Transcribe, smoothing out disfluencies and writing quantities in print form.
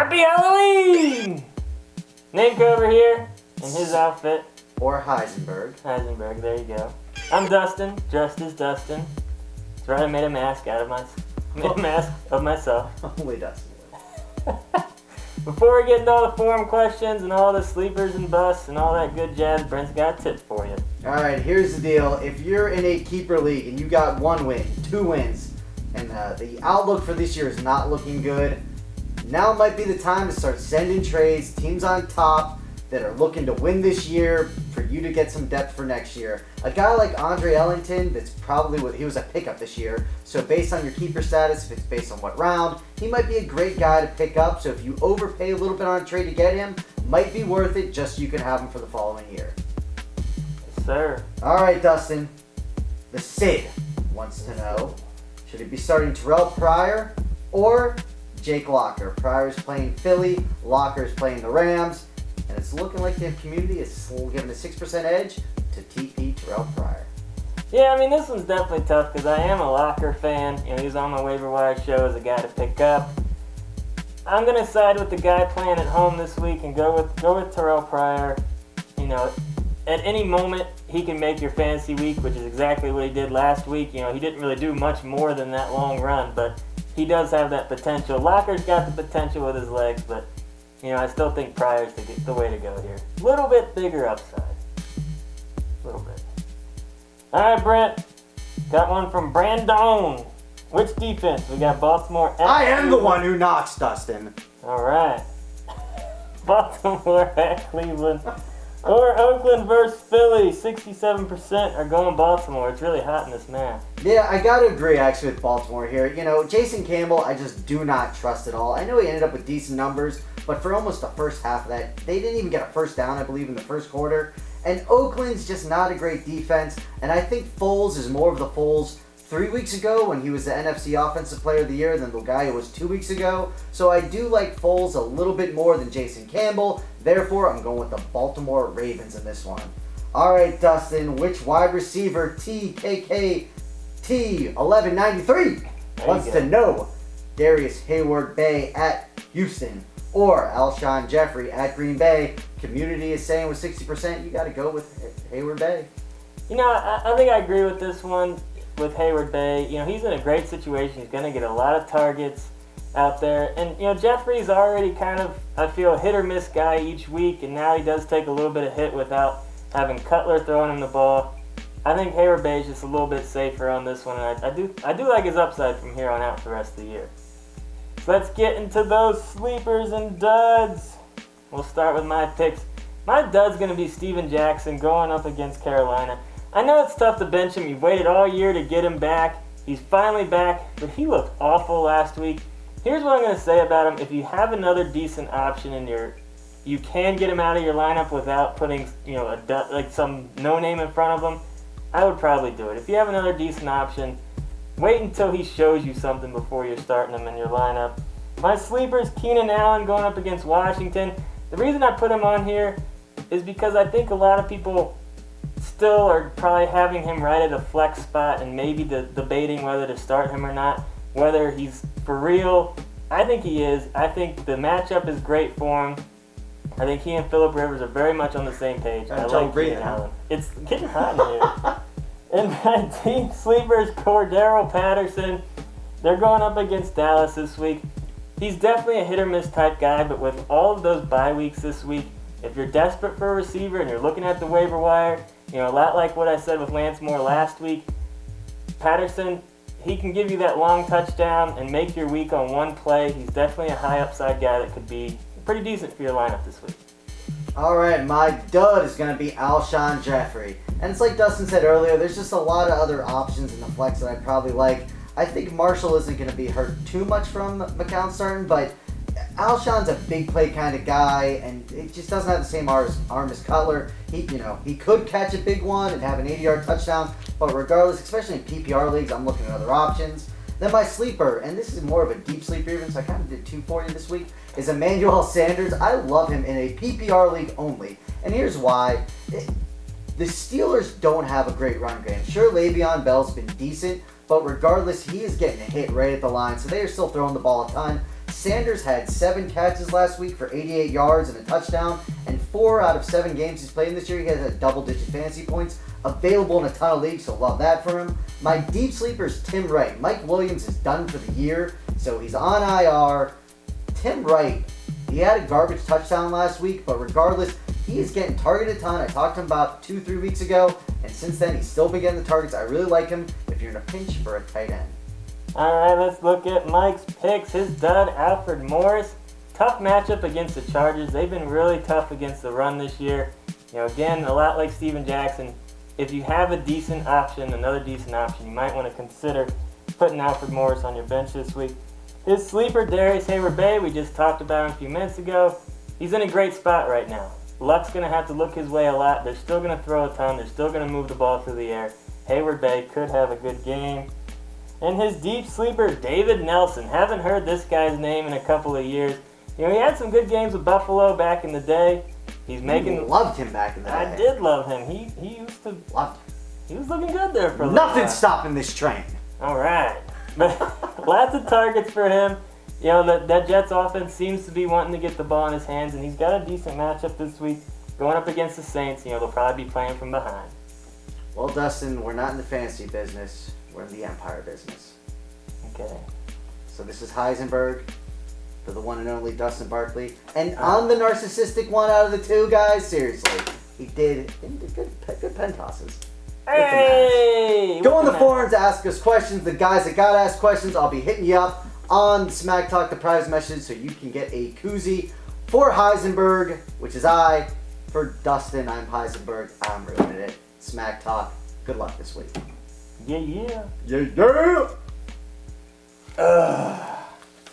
Happy Halloween! Namco over here in his outfit. Or Heisenberg. Heisenberg, there you go. I'm Dustin, dressed as Dustin. That's right, I made a mask of myself. Only Dustin. Before we get into all the forum questions and all the sleepers and busts and all that good jazz, Brent's got a tip for you. Alright, here's the deal. If you're in a keeper league and you got 1 win, 2 wins, and the outlook for this year is not looking good, now might be the time to start sending trades, teams on top that are looking to win this year for you to get some depth for next year. A guy like Andre Ellington, that's probably he was a pickup this year, so based on your keeper status, if it's based on what round, he might be a great guy to pick up, so if you overpay a little bit on a trade to get him, might be worth it just so you can have him for the following year. Yes, sir. Alright, Dustin. The Sid wants to know, should he be starting Terrell Pryor or Jake Locker? Pryor's playing Philly, Locker's playing the Rams, and it's looking like the community is giving a 6% edge to TP Terrell Pryor. Yeah, I mean, this one's definitely tough because I am a Locker fan. You know, he's on my waiver wire show as a guy to pick up. I'm going to side with the guy playing at home this week and go with Terrell Pryor. You know, at any moment, he can make your fantasy week, which is exactly what he did last week. You know, he didn't really do much more than that long run, but he does have that potential. Locker's got the potential with his legs, but, you know, I still think Pryor's the way to go here. A little bit bigger upside. A little bit. All right, Brent. Got one from Brandon. Which defense? We got Baltimore at I am the Cleveland. one who knocks, Dustin. All right. Baltimore at Cleveland. Or Oakland versus Philly. 67% are going Baltimore. It's really hot in this match. Yeah, I gotta agree actually with Baltimore here. You know, Jason Campbell, I just do not trust at all. I know he ended up with decent numbers, but for almost the first half of that, they didn't even get a first down, I believe, in the first quarter. And Oakland's just not a great defense, and I think Foles is more of the Foles 3 weeks ago when he was the NFC Offensive Player of the Year than the guy who was 2 weeks ago. So I do like Foles a little bit more than Jason Campbell. Therefore, I'm going with the Baltimore Ravens in this one. All right, Dustin, which wide receiver TKKT1193 wants to know Darius Hayward-Bay at Houston or Alshon Jeffrey at Green Bay? Community is saying with 60%, you got to go with Hayward-Bay. You know, I think I agree with this one with Hayward-Bay. You know, he's in a great situation. He's going to get a lot of targets out there. And, you know, Jeffrey's already kind of, I feel, a hit-or-miss guy each week, and now he does take a little bit of hit without having Cutler throwing him the ball. I think Hayward-Bay is just a little bit safer on this one, and I do like his upside from here on out for the rest of the year. So let's get into those sleepers and duds. We'll start with my picks. My dud's going to be Steven Jackson going up against Carolina. I know it's tough to bench him. You've waited all year to get him back. He's finally back, but he looked awful last week. Here's what I'm going to say about him. If you have another decent option in you can get him out of your lineup without putting, you know, like some no name in front of him, I would probably do it. If you have another decent option, wait until he shows you something before you're starting him in your lineup. My sleepers, Keenan Allen going up against Washington. The reason I put him on here is because I think a lot of people still are probably having him right at a flex spot and maybe debating whether to start him or not, whether he's for real. I think he is. I think the matchup is great for him. I think he and Phillip Rivers are very much on the same page. I like Keenan Allen. It's getting hot in here. And my team sleepers, Cordero Patterson. They're going up against Dallas this week. He's definitely a hit-or-miss type guy, but with all of those bye weeks this week, if you're desperate for a receiver and you're looking at the waiver wire, you know, a lot like what I said with Lance Moore last week, Patterson, he can give you that long touchdown and make your week on one play. He's definitely a high upside guy that could be pretty decent for your lineup this week. All right, my dud is going to be Alshon Jeffrey. And it's like Dustin said earlier, there's just a lot of other options in the flex that I probably like. I think Marshall isn't going to be hurt too much from McCown starting, but Alshon's a big play kind of guy, and it just doesn't have the same arm as Cutler. He could catch a big one and have an 80-yard touchdown, but regardless, especially in PPR leagues, I'm looking at other options. Then my sleeper, and this is more of a deep sleeper even, so I kind of did 2 for you this week, is Emmanuel Sanders. I love him in a PPR league only, and here's why. The Steelers don't have a great run game. Sure, Le'Veon Bell's been decent, but regardless, he is getting a hit right at the line, so they are still throwing the ball a ton. Sanders had 7 catches last week for 88 yards and a touchdown, and 4 out of 7 games he's played in this year, he has a double-digit fantasy points. Available in a ton of leagues, so love that for him. My deep sleeper is Tim Wright. Mike Williams is done for the year, so he's on IR. Tim Wright, he had a garbage touchdown last week, but regardless, he is getting targeted a ton. I talked to him about 2-3 weeks ago, and since then, he's still been getting the targets. I really like him if you're in a pinch for a tight end. All right, let's look at Mike's picks. His dud, Alfred Morris. Tough matchup against the Chargers. They've been really tough against the run this year. You know, again, a lot like Steven Jackson. If you have a decent option, another decent option, you might want to consider putting Alfred Morris on your bench this week. His sleeper, Darius Heyward-Bey, we just talked about him a few minutes ago. He's in a great spot right now. Luck's going to have to look his way a lot. They're still going to throw a ton. They're still going to move the ball through the air. Heyward-Bey could have a good game. And his deep sleeper, David Nelson. Haven't heard this guy's name in a couple of years. You know, he had some good games with Buffalo back in the day. He's making. You loved him back in the day. I did love him. He used to. Loved him. He was looking good there for a little Nothing's while. stopping this train. All right, but lots of targets for him. You know that Jets offense seems to be wanting to get the ball in his hands, and he's got a decent matchup this week going up against the Saints. You know they'll probably be playing from behind. Well, Dustin, we're not in the fantasy business. We're in the empire business. Okay. So this is Heisenberg for the one and only Dustin Barkley. And I'm the narcissistic one out of the two guys. Seriously. He did good pen tosses. Hey! Go on the forums to ask us questions. The guys that got asked questions, I'll be hitting you up on Smack Talk, the prize message, so you can get a koozie for Heisenberg, which is I. For Dustin, I'm Heisenberg. I'm ruining it. Smack Talk. Good luck this week. Yeah. Yeah.